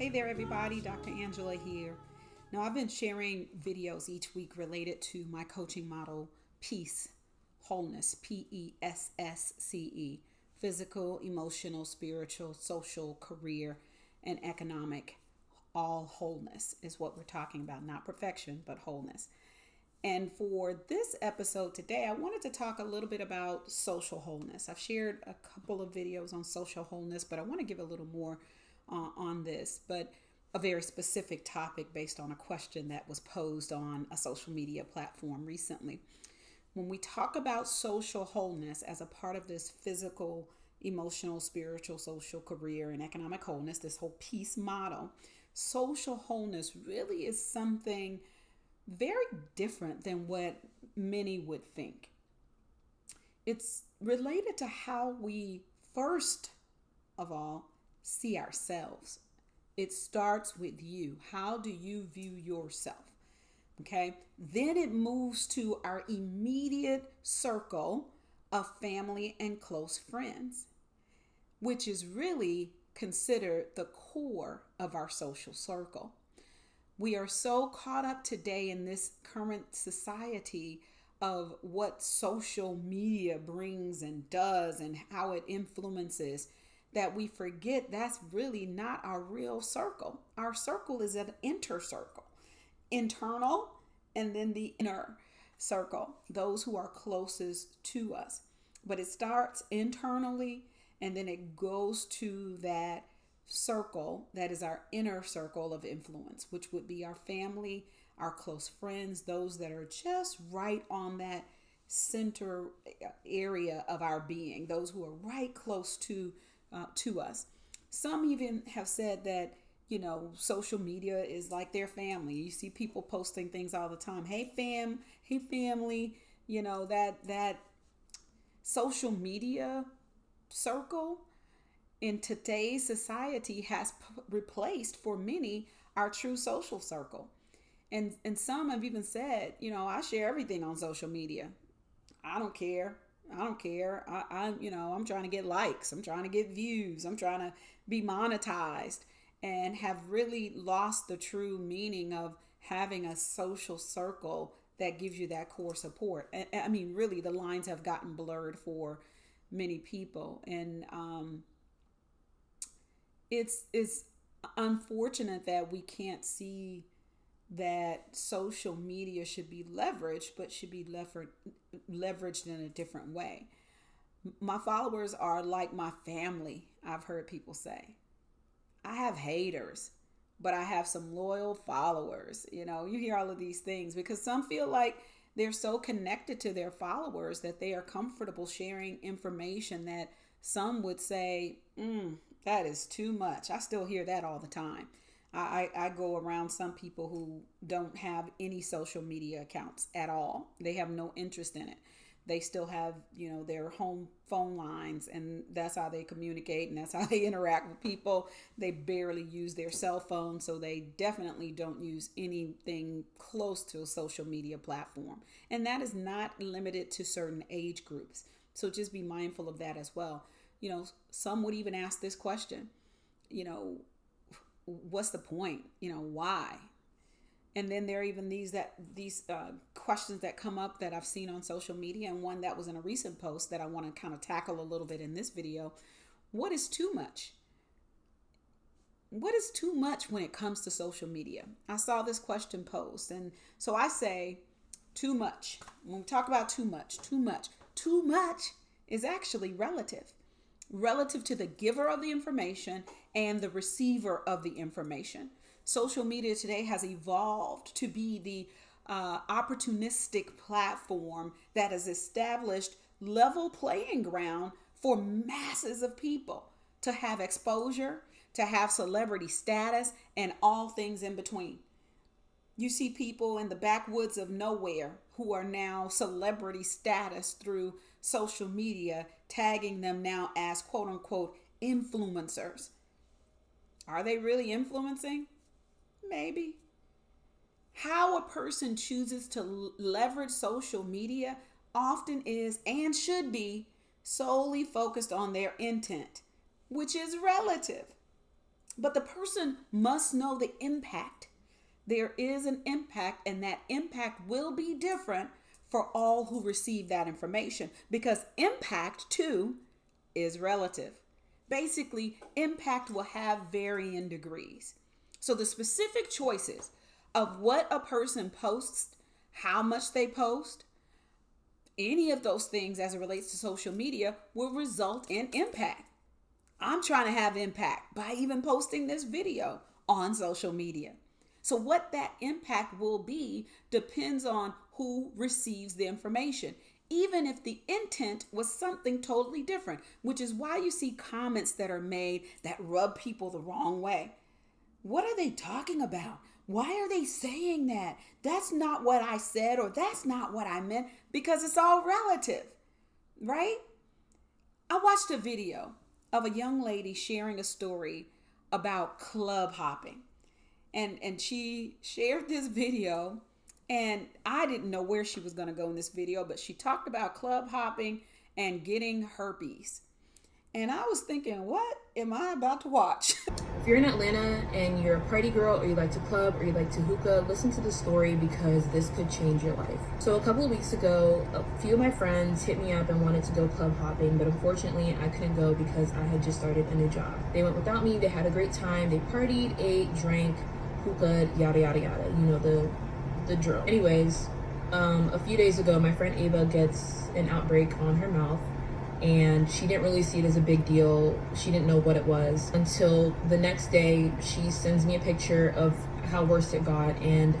Hey there, everybody. Dr. Angela here. Now, I've been sharing videos each week related to my coaching model, PESSCE, Wholeness, PESSCE, physical, emotional, spiritual, social, career, and economic. All wholeness is what we're talking about, not perfection, but wholeness. And for this episode today, I wanted to talk a little bit about social wholeness. I've shared a couple of videos on social wholeness, but I want to give a little more on this, but a very specific topic based on a question that was posed on a social media platform recently. When we talk about social wholeness as a part of this physical, emotional, spiritual, social, career, and economic wholeness, this whole PESSCE model, social wholeness really is something very different than what many would think. It's related to how we first of all see ourselves. It starts with you. How do you view yourself? Okay. Then it moves to our immediate circle of family and close friends, which is really considered the core of our social circle. We are so caught up today in this current society of what social media brings and does and how it influences that we forget that's really not our real circle. Our circle is an inner circle, internal, and then the inner circle, those who are closest to us. But it starts internally and then it goes to that circle that is our inner circle of influence, which would be our family, our close friends, those that are just right on that center area of our being, those who are right close to us. Some even have said that, social media is like their family. You see people posting things all the time. Hey fam, hey family, that social media circle in today's society has replaced for many our true social circle. And some have even said, I share everything on social media. I don't care. I'm trying to get likes. I'm trying to get views. I'm trying to be monetized, and have really lost the true meaning of having a social circle that gives you that core support. And I mean, really, the lines have gotten blurred for many people. And it's unfortunate that we can't see that social media should be leveraged, but should be leveraged in a different way. My followers are like my family, I've heard people say. I have haters, but I have some loyal followers. You hear all of these things because some feel like they're so connected to their followers that they are comfortable sharing information that some would say, that is too much. I still hear that all the time. I go around some people who don't have any social media accounts at all. They have no interest in it. They still have, their home phone lines, and that's how they communicate and that's how they interact with people. They barely use their cell phone, so they definitely don't use anything close to a social media platform. And that is not limited to certain age groups. So just be mindful of that as well. Some would even ask this question, what's the point? Why? And then there are even these questions that come up that I've seen on social media, and one that was in a recent post that I want to kind of tackle a little bit in this video. What is too much? What is too much when it comes to social media? I saw this question posed, and so I say too much. When we talk about too much is actually relative to the giver of the information and the receiver of the information. Social media today has evolved to be the opportunistic platform that has established level playing ground for masses of people to have exposure, to have celebrity status, and all things in between. You see people in the backwoods of nowhere who are now celebrity status through social media, tagging them now as quote unquote influencers. Are they really influencing? Maybe. How a person chooses to leverage social media often is and should be solely focused on their intent, which is relative. But the person must know the impact. There is an impact, and that impact will be different for all who receive that information, because impact too is relative. Basically, impact will have varying degrees. So the specific choices of what a person posts, how much they post, any of those things as it relates to social media will result in impact. I'm trying to have impact by even posting this video on social media. So, what that impact will be depends on who receives the information, even if the intent was something totally different, which is why you see comments that are made that rub people the wrong way. What are they talking about? Why are they saying that? That's not what I said, or that's not what I meant, because it's all relative, right? I watched a video of a young lady sharing a story about club hopping. And she shared this video, and I didn't know where she was going to go in this video, but she talked about club hopping and getting herpes. And I was thinking, what am I about to watch? If you're in Atlanta and you're a party girl, or you like to club, or you like to hookah, listen to the story, because this could change your life. So a couple of weeks ago, a few of my friends hit me up and wanted to go club hopping, but unfortunately I couldn't go because I had just started a new job. They went without me. They had a great time. They partied, ate, drank, hookah, yada yada yada. You know the drill. Anyways, a few days ago, my friend Ava gets an outbreak on her mouth, and she didn't really see it as a big deal. She didn't know what it was until the next day. She sends me a picture of how worse it got, and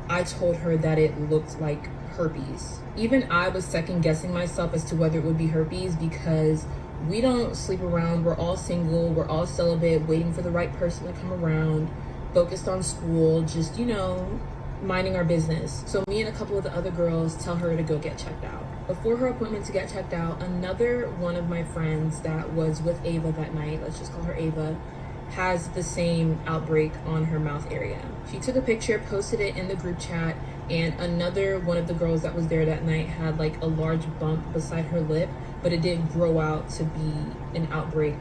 I told her that it looked like herpes. Even I was second guessing myself as to whether it would be herpes, because we don't sleep around. We're all single, we're all celibate, waiting for the right person to come around, focused on school, just, minding our business. So me and a couple of the other girls tell her to go get checked out. Before her appointment to get checked out, another one of my friends that was with Ava that night, let's just call her Ava, has the same outbreak on her mouth area. She took a picture, posted it in the group chat, and another one of the girls that was there that night had like a large bump beside her lip, but it didn't grow out to be an outbreak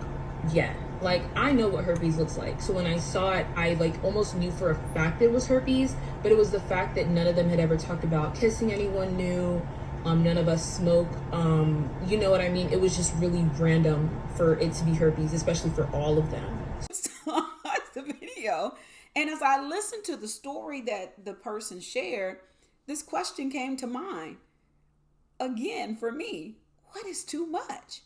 yet. Like, I know what herpes looks like. So when I saw it, I like almost knew for a fact it was herpes, but it was the fact that none of them had ever talked about kissing anyone new. None of us smoke. You know what I mean? It was just really random for it to be herpes, especially for all of them. The video, and as I listened to the story that the person shared, this question came to mind again for me. What is too much?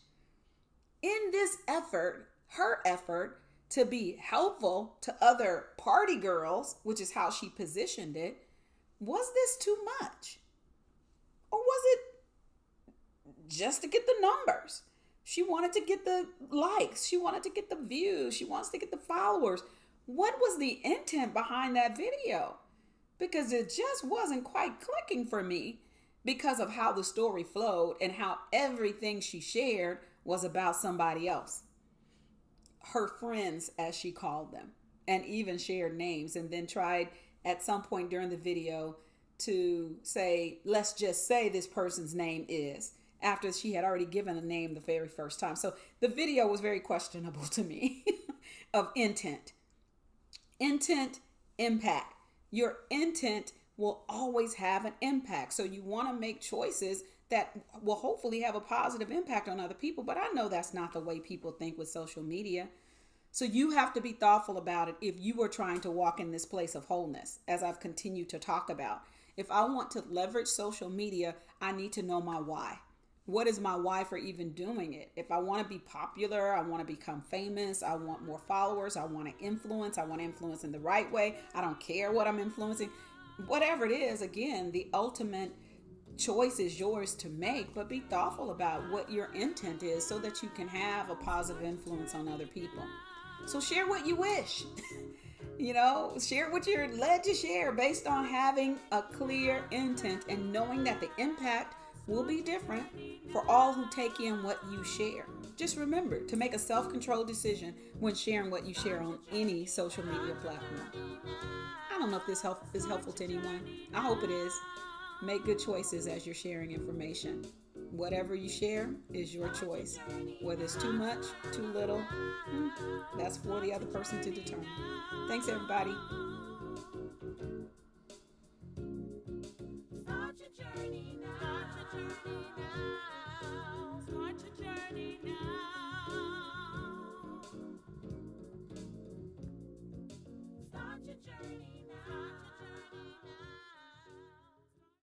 In this effort, her effort to be helpful to other party girls, which is how she positioned it, was this too much? Or was it just to get the numbers? She wanted to get the likes. She wanted to get the views. She wants to get the followers. What was the intent behind that video? Because it just wasn't quite clicking for me because of how the story flowed and how everything she shared was about somebody else. Her friends, as she called them, and even shared names, and then tried at some point during the video to say, let's just say this person's name is, after she had already given a name the very first time. So the video was very questionable to me of intent. Intent, impact. Your intent will always have an impact. So you want to make choices that will hopefully have a positive impact on other people. But I know that's not the way people think with social media. So you have to be thoughtful about it if you are trying to walk in this place of wholeness, as I've continued to talk about. If I want to leverage social media, I need to know my why. What is my why for even doing it? If I want to be popular, I want to become famous, I want more followers, I want to influence in the right way. I don't care what I'm influencing. Whatever it is, again, the ultimate choice is yours to make, but be thoughtful about what your intent is so that you can have a positive influence on other people. So share what you wish. Share what you're led to share based on having a clear intent and knowing that the impact will be different for all who take in what you share. Just remember to make a self-controlled decision when sharing what you share on any social media platform. I don't know if this is helpful to anyone. I hope it is. Make good choices as you're sharing information. Whatever you share is your choice. Whether it's too much, too little, that's for the other person to determine. Thanks, everybody.